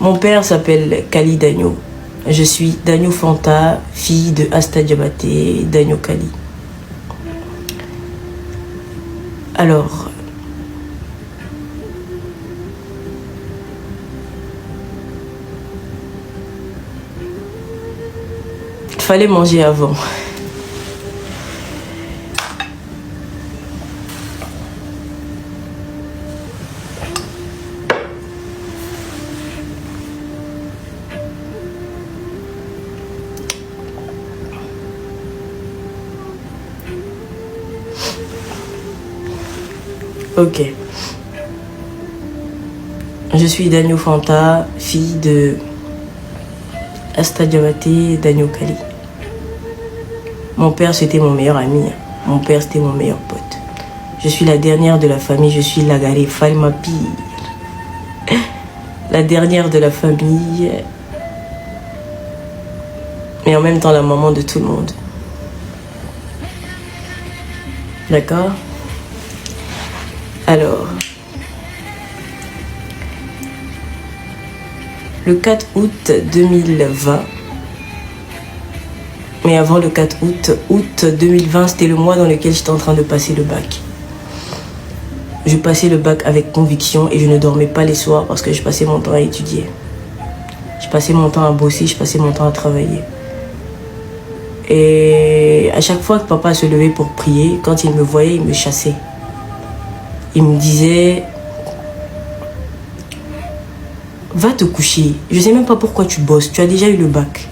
Mon père s'appelle Kali Dagno. Je suis Dagno Fanta, fille de Asta Diabaté, Dagno Kali. Alors, il fallait manger avant. Ok. Je suis Dagno Fanta, fille de Asta Diabaté, Dagno Kali. Mon père, c'était mon meilleur ami. Mon père, c'était mon meilleur pote. Je suis la dernière de la famille. Je suis Lagaré Falma Pire. La dernière de la famille. Mais en même temps, la maman de tout le monde. D'accord? Alors, le 4 août 2020, mais avant le 4 août 2020, c'était le mois dans lequel j'étais en train de passer le bac. Je passais le bac avec conviction et je ne dormais pas les soirs parce que je passais mon temps à étudier. Je passais mon temps à bosser, je passais mon temps à travailler. Et à chaque fois que papa se levait pour prier, quand il me voyait, il me chassait. Il me disait, va te coucher. Je ne sais même pas pourquoi tu bosses. Tu as déjà eu le bac.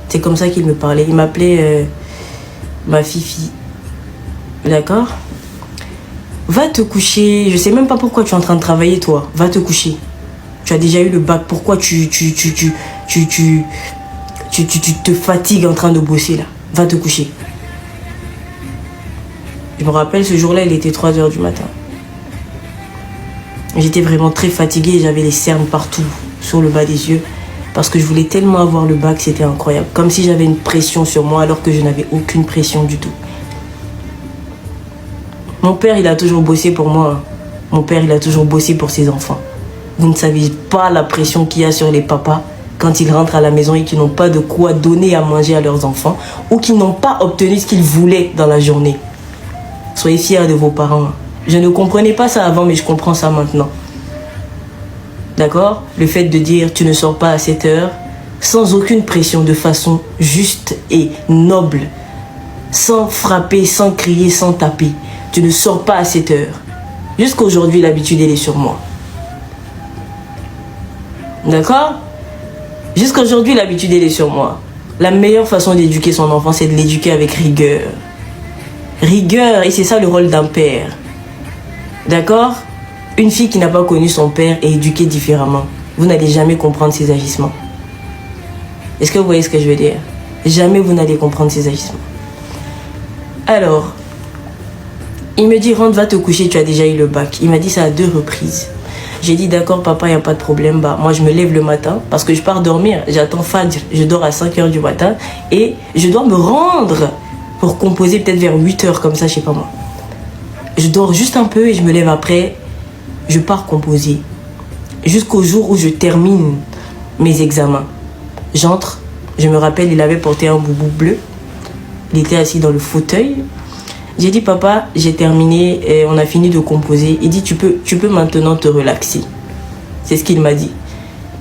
C'est comme ça qu'il me parlait. Il m'appelait ma fifi. D'accord? Va te coucher. Je ne sais même pas pourquoi tu es en train de travailler, toi. Va te coucher. Tu as déjà eu le bac. Pourquoi tu te fatigues en train de bosser là? Va te coucher. Je me rappelle, ce jour-là, il était 3 h du matin. J'étais vraiment très fatiguée et j'avais les cernes partout, sur le bas des yeux. Parce que je voulais tellement avoir le bac, c'était incroyable. Comme si j'avais une pression sur moi alors que je n'avais aucune pression du tout. Mon père, il a toujours bossé pour moi. Mon père, il a toujours bossé pour ses enfants. Vous ne savez pas la pression qu'il y a sur les papas quand ils rentrent à la maison et qu'ils n'ont pas de quoi donner à manger à leurs enfants ou qu'ils n'ont pas obtenu ce qu'ils voulaient dans la journée. Soyez fiers de vos parents. Je ne comprenais pas ça avant, mais je comprends ça maintenant. D'accord? Le fait de dire tu ne sors pas à 7 h, sans aucune pression, de façon juste et noble, sans frapper, sans crier, sans taper. Tu ne sors pas à 7 h. Jusqu'à aujourd'hui, l'habitude, elle est sur moi. D'accord? Jusqu'à aujourd'hui, l'habitude, elle est sur moi. La meilleure façon d'éduquer son enfant, c'est de l'éduquer avec rigueur. Rigueur, et c'est ça le rôle d'un père. D'accord? Une fille qui n'a pas connu son père est éduquée différemment. Vous n'allez jamais comprendre ses agissements. Est-ce que vous voyez ce que je veux dire? Jamais vous n'allez comprendre ses agissements. Alors, il me dit, rentre, va te coucher, tu as déjà eu le bac. Il m'a dit ça à 2 reprises. J'ai dit, d'accord, papa, il n'y a pas de problème. Bah, moi, je me lève le matin parce que je pars dormir. J'attends Fadj. Je dors à 5 h du matin et je dois me rendre pour composer peut-être vers 8 h comme ça, je sais pas moi. Je dors juste un peu et je me lève après. Je pars composer. Jusqu'au jour où je termine mes examens. J'entre. Je me rappelle, il avait porté un boubou bleu. Il était assis dans le fauteuil. J'ai dit, papa, j'ai terminé et on a fini de composer. Il dit, tu peux maintenant te relaxer. C'est ce qu'il m'a dit.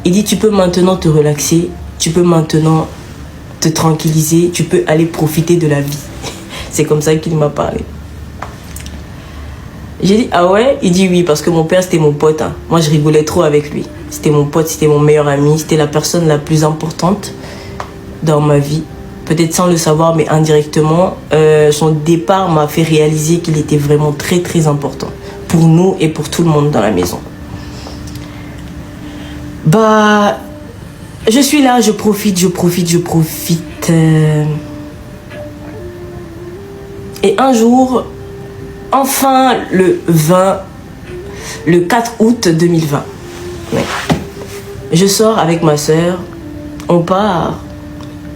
Il dit, tu peux maintenant te relaxer. Tu peux maintenant te tranquilliser. Tu peux aller profiter de la vie. C'est comme ça qu'il m'a parlé. J'ai dit, ah ouais? Il dit oui, parce que mon père, c'était mon pote. Hein. Moi, je rigolais trop avec lui. C'était mon pote, c'était mon meilleur ami. C'était la personne la plus importante dans ma vie. Peut-être sans le savoir, mais indirectement. Son départ m'a fait réaliser qu'il était vraiment très, très important. Pour nous et pour tout le monde dans la maison. Bah, je suis là, je profite. Et un jour... Enfin, le 4 août 2020. Ouais. Je sors avec ma soeur. On part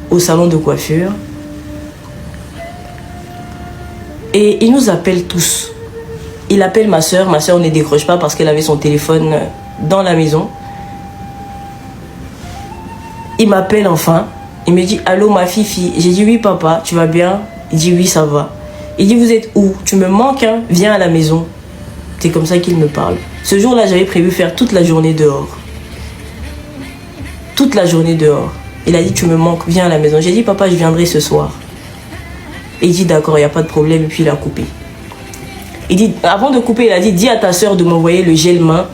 au salon de coiffure. Et il nous appelle tous. Il appelle ma soeur. Ma soeur ne décroche pas parce qu'elle avait son téléphone dans la maison. Il m'appelle enfin. Il me dit, allô ma fifi. J'ai dit, oui papa, tu vas bien? Il dit, oui ça va. Il dit, vous êtes où? Tu me manques, hein? Viens à la maison. C'est comme ça qu'il me parle. Ce jour-là, j'avais prévu faire toute la journée dehors. Toute la journée dehors. Il a dit, tu me manques, viens à la maison. J'ai dit, papa, je viendrai ce soir. Et il dit, d'accord, il n'y a pas de problème. Et puis il a coupé. Il dit, avant de couper, il a dit, dis à ta soeur de m'envoyer le gel main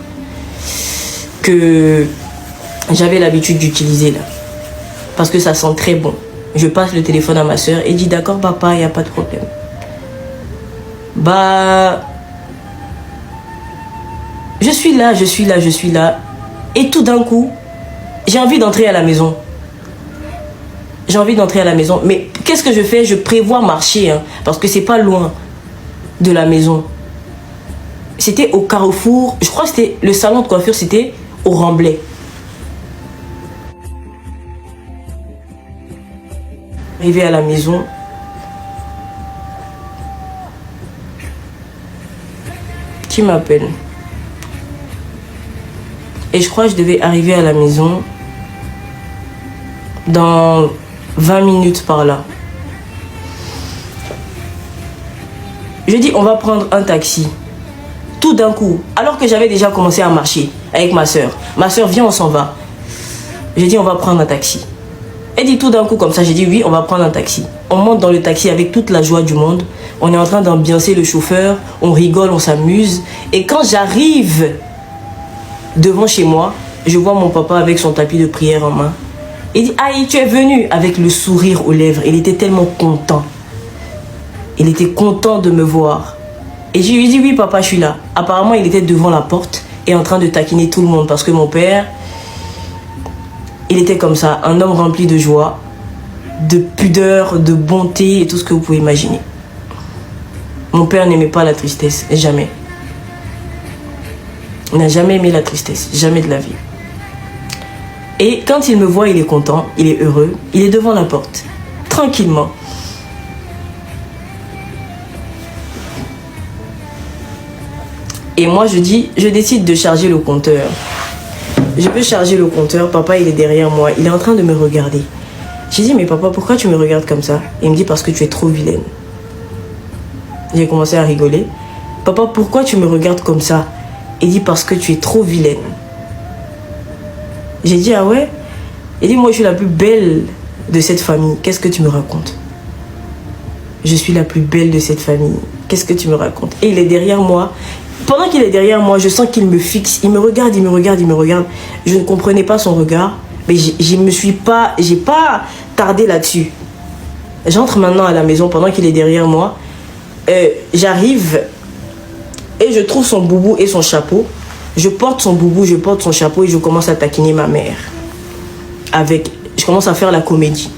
que j'avais l'habitude d'utiliser là. Parce que ça sent très bon. Je passe le téléphone à ma soeur et dit, d'accord, papa, il n'y a pas de problème. Bah... Je suis là. Et tout d'un coup, j'ai envie d'entrer à la maison. Mais qu'est-ce que je fais? Je prévois marcher, hein, parce que c'est pas loin de la maison. C'était au Carrefour. Je crois que c'était le salon de coiffure, c'était au Remblai. Arrivé à la maison. Qui m'appelle? Et je crois que je devais arriver à la maison dans 20 minutes par là. Je dis, on va prendre un taxi. Tout d'un coup, alors que j'avais déjà commencé à marcher avec ma soeur. Ma soeur, viens, on s'en va. J'ai dit, on va prendre un taxi. Elle dit tout d'un coup comme ça, j'ai dit, oui, on va prendre un taxi. On monte dans le taxi avec toute la joie du monde. On est en train d'ambiancer le chauffeur. On rigole, on s'amuse. Et quand j'arrive devant chez moi, je vois mon papa avec son tapis de prière en main. Il dit, aïe, tu es venu, avec le sourire aux lèvres. Il était tellement content. Il était content de me voir. Et je lui ai dit, oui papa, je suis là. Apparemment, il était devant la porte et en train de taquiner tout le monde. Parce que mon père, il était comme ça, un homme rempli de joie, de pudeur, de bonté et tout ce que vous pouvez imaginer. Mon père n'aimait pas la tristesse, jamais. Il n'a jamais aimé la tristesse, jamais de la vie. Et quand il me voit, il est content, il est heureux, il est devant la porte, tranquillement. Et moi, je décide de charger le compteur. Je peux charger le compteur, papa, il est derrière moi, il est en train de me regarder. J'ai dit, mais papa, pourquoi tu me regardes comme ça? Il me dit, parce que tu es trop vilaine. J'ai commencé à rigoler. Papa, pourquoi tu me regardes comme ça? Il dit, parce que tu es trop vilaine. J'ai dit, ah ouais? Il dit, moi, je suis la plus belle de cette famille. Qu'est-ce que tu me racontes? Je suis la plus belle de cette famille. Qu'est-ce que tu me racontes? Et il est derrière moi. Pendant qu'il est derrière moi, je sens qu'il me fixe. Il me regarde, il me regarde, il me regarde. Je ne comprenais pas son regard. Mais j'ai pas tardé là-dessus. J'entre maintenant à la maison pendant qu'il est derrière moi. J'arrive et je trouve son boubou et son chapeau. Je porte son boubou, je porte son chapeau et je commence à taquiner ma mère. Je commence à faire la comédie.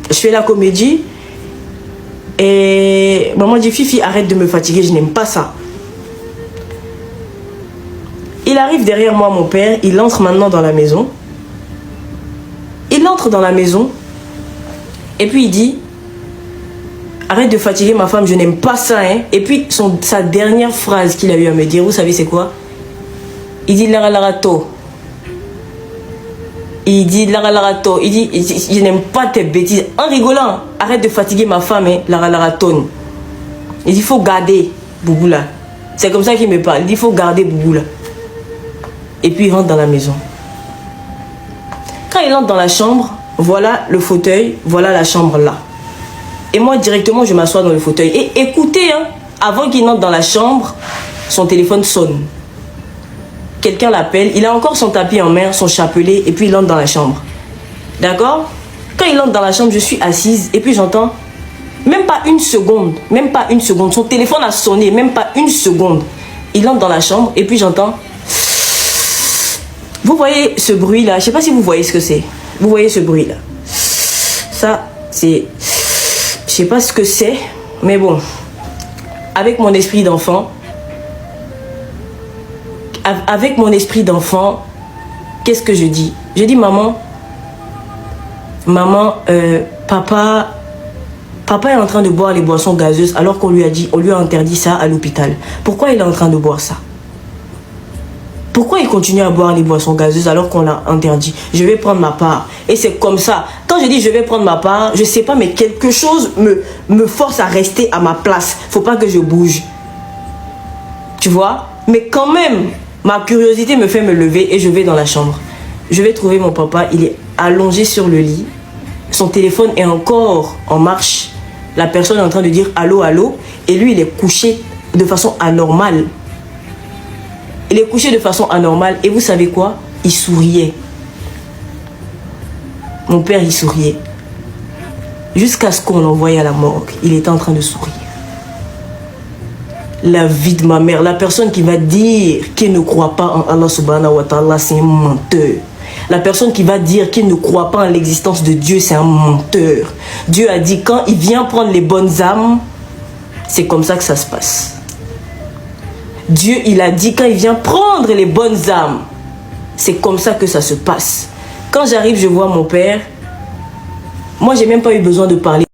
Je fais la comédie et maman dit, Fifi, arrête de me fatiguer, je n'aime pas ça. Il arrive derrière moi, mon père, il entre maintenant dans la maison. Il entre dans la maison et puis il dit, arrête de fatiguer ma femme, je n'aime pas ça, hein. Et puis sa dernière phrase qu'il a eu à me dire, vous savez c'est quoi? Il dit Laralarato. Il dit Laralarato. Il dit, je n'aime pas tes bêtises. En rigolant, arrête de fatiguer ma femme, hein, Laralaraton. Il dit, il faut garder Boubou là. C'est comme ça qu'il me parle. Il dit, il faut garder Boubou là. Et puis il rentre dans la maison. Quand il entre dans la chambre, voilà le fauteuil, voilà la chambre là. Et moi, directement, je m'assois dans le fauteuil. Et écoutez, hein, avant qu'il entre dans la chambre, son téléphone sonne. Quelqu'un l'appelle. Il a encore son tapis en main, son chapelet, et puis il entre dans la chambre. D'accord? Quand il entre dans la chambre, je suis assise, et puis j'entends, même pas une seconde, son téléphone a sonné, même pas une seconde. Il entre dans la chambre, et puis j'entends, vous voyez ce bruit-là? Je ne sais pas si vous voyez ce que c'est. Vous voyez ce bruit-là? Ça, c'est... Je sais pas ce que c'est, mais bon, avec mon esprit d'enfant, qu'est-ce que je dis? Je dis, maman, papa est en train de boire les boissons gazeuses alors qu'on lui a interdit ça à l'hôpital. Pourquoi il est en train de boire ça? Pourquoi il continue à boire les boissons gazeuses alors qu'on l'a interdit? Je vais prendre ma part. Et c'est comme ça. Quand je dis je vais prendre ma part, je sais pas, mais quelque chose me force à rester à ma place. Faut pas que je bouge. Tu vois? Mais quand même, ma curiosité me fait me lever et je vais dans la chambre. Je vais trouver mon papa, il est allongé sur le lit. Son téléphone est encore en marche. La personne est en train de dire allô, allô. Et lui, il est couché de façon anormale. Il est couché de façon anormale. Et vous savez quoi? Il souriait. Mon père, il souriait. Jusqu'à ce qu'on l'envoie à la morgue. Il était en train de sourire. La vie de ma mère, la personne qui va dire qu'il ne croit pas en Allah subhanahu wa ta'ala, c'est un menteur. La personne qui va dire qu'il ne croit pas en l'existence de Dieu, c'est un menteur. Dieu a dit quand il vient prendre les bonnes âmes, c'est comme ça que ça se passe. Dieu, il a dit quand il vient prendre les bonnes âmes, c'est comme ça que ça se passe. Quand j'arrive, je vois mon père. Moi, j'ai même pas eu besoin de parler.